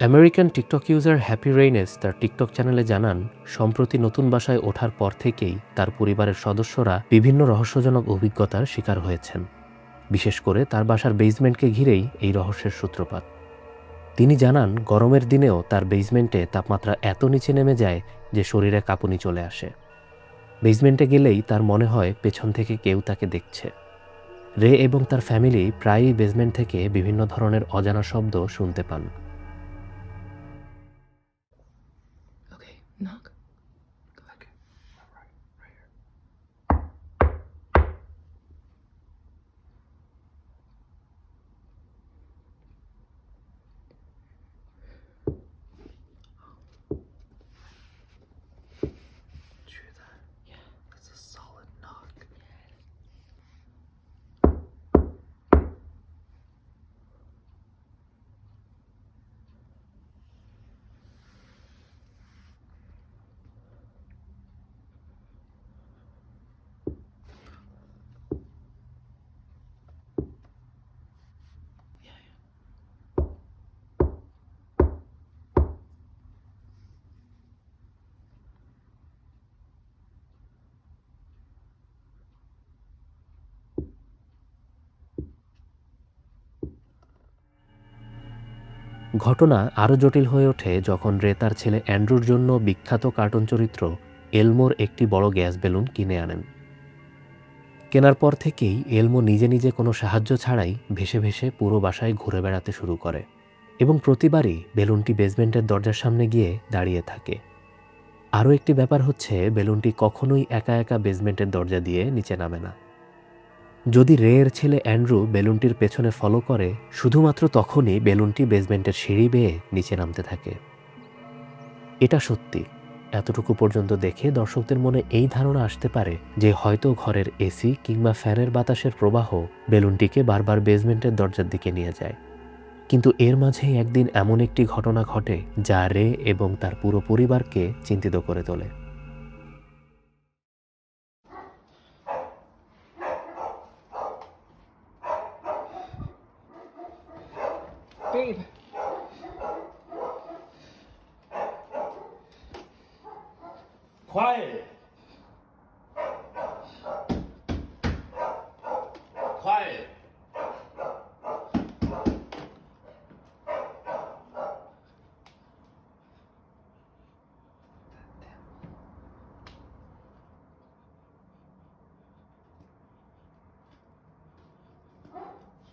American TikTok user happy রেইনেস তার TikTok চ্যানেলে জানান, সম্প্রতি নতুন বাসায় ওঠার পর থেকেই তার পরিবারের সদস্যরা বিভিন্ন রহস্যজনক অভিজ্ঞতার শিকার হয়েছেন। বিশেষ করে তার বাসার বেসমেন্টকে ঘিরেই এই রহস্যের সূত্রপাত। তিনি জানান, গরমের দিনেও তার বেসমেন্টে তাপমাত্রা এত নিচে নেমে যায় যে শরীরে কাঁপুনি চলে আসে। বেসমেন্টে গেলেই তার মনে হয় পেছন থেকে কেউ তাকে দেখছে। রে এবং তার ফ্যামিলি প্রায়ই বেসমেন্ট থেকে বিভিন্ন ধরনের অজানা শব্দ শুনতে পান। Okay, knock. Go ahead. Okay. Right here. Did you hear that? Yeah. That's a solid knock. ঘটনা আরও জটিল হয়ে ওঠে যখন রে তার ছেলে অ্যান্ড্রুর জন্য বিখ্যাত কার্টুন চরিত্র এলমোর একটি বড় গ্যাস বেলুন কিনে আনেন। কেনার পর থেকেই এলমো নিজে নিজে কোনো সাহায্য ছাড়াই ভেসে ভেসে পুরো বাসায় ঘুরে বেড়াতে শুরু করে এবং প্রতিবারই বেলুনটি বেসমেন্টের দরজার সামনে গিয়ে দাঁড়িয়ে থাকে। আরও একটি ব্যাপার হচ্ছে, বেলুনটি কখনোই একা একা বেসমেন্টের দরজা দিয়ে নিচে নামে না। যদি রে এর ছেলে অ্যান্ড্রু বেলুনটির পেছনে ফলো করে, শুধুমাত্র তখনই বেলুনটি বেসমেন্টের সিঁড়ি বেয়ে নিচে নামতে থাকে। এটা সত্যি। এতটুকু পর্যন্ত দেখে দর্শকদের মনে এই ধারণা আসতে পারে যে হয়তো ঘরের এসি কিংবা ফ্যানের বাতাসের প্রবাহ বেলুনটিকে বারবার বেসমেন্টের দরজার দিকে নিয়ে যায়। কিন্তু এর মাঝেই একদিন এমন একটি ঘটনা ঘটে যা রে এবং তার পুরো পরিবারকে চিন্তিত করে তোলে। Babe. Quiet. Quiet.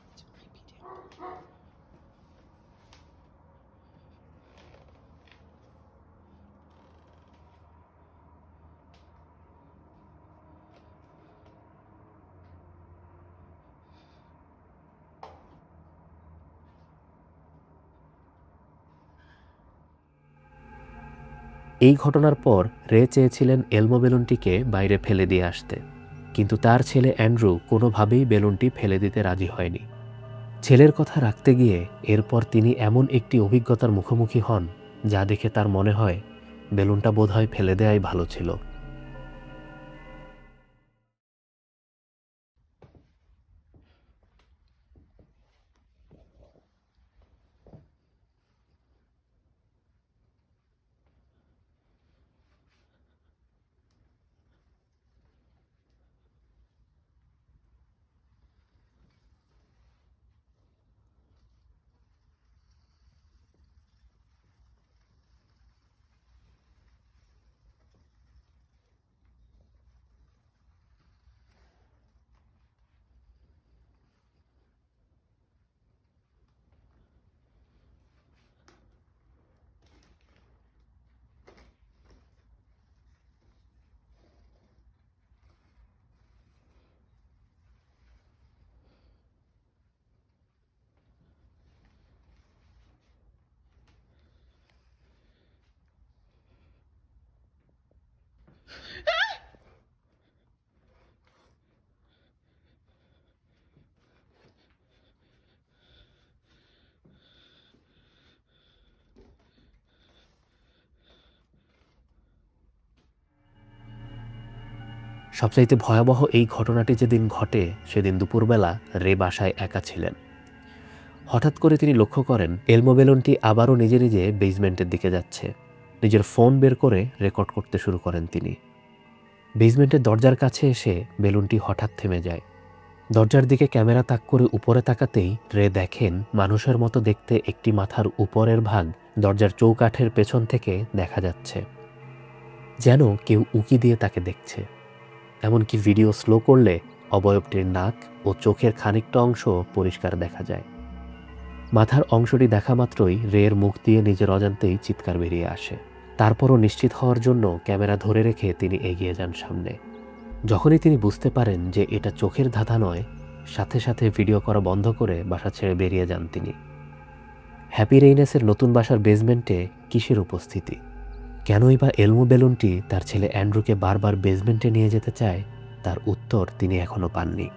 It's a creepy dude. এই ঘটনার পর রে চেয়েছিলেন এলমো বেলুনটিকে বাইরে ফেলে দিয়ে আসতে, কিন্তু তার ছেলে অ্যান্ড্রু কোনোভাবেই বেলুনটি ফেলে দিতে রাজি হয়নি। ছেলের কথা রাখতে গিয়ে এরপর তিনি এমন একটি অভিজ্ঞতার মুখোমুখি হন যা দেখে তার মনে হয় বেলুনটা বোধহয় ফেলে দেওয়াই ভালো ছিল। সবচাইতে ভয়াবহ এই ঘটনাটি যেদিন ঘটে সেদিন দুপুরবেলা রে বাসায় একা ছিলেন। হঠাৎ করে তিনি লক্ষ্য করেন এলমো বেলুনটি আবারও নিজে নিজে বেসমেন্টের দিকে যাচ্ছে। নিজের ফোন বের করে রেকর্ড করতে শুরু করেন তিনি। বেসমেন্টের দরজার কাছে এসে বেলুনটি হঠাৎ থেমে যায়। দরজার দিকে ক্যামেরা তাক করে উপরে তাকাতেই রে দেখেন মানুষের মতো দেখতে একটি মাথার উপরের ভাগ দরজার চৌকাঠের পেছন থেকে দেখা যাচ্ছে, যেন কেউ উঁকি দিয়ে তাকে দেখছে। এমনকি ভিডিও স্লো করলে অবয়বটির নাক ও চোখের খানিকটা অংশ পরিষ্কার দেখা যায়। মাথার অংশটি দেখা মাত্রই রের মুখ দিয়ে নিজের অজান্তেই চিৎকার বেরিয়ে আসে। তারপরও নিশ্চিত হওয়ার জন্য ক্যামেরা ধরে রেখে তিনি এগিয়ে যান সামনে। যখনই তিনি বুঝতে পারেন যে এটা চোখের ধাঁধা নয়, সাথে সাথে ভিডিও করা বন্ধ করে বাসা ছেড়ে বেরিয়ে যান তিনি। হ্যাপি রেইনেসের নতুন বাসার বেসমেন্টে কিসের উপস্থিতি? কেনই বা এলমো বেলুনটি তার ছেলে অ্যান্ড্রুকে বারবার বেসমেন্টে নিয়ে যেতে চায়, তার উত্তর তিনি এখনও পাননি।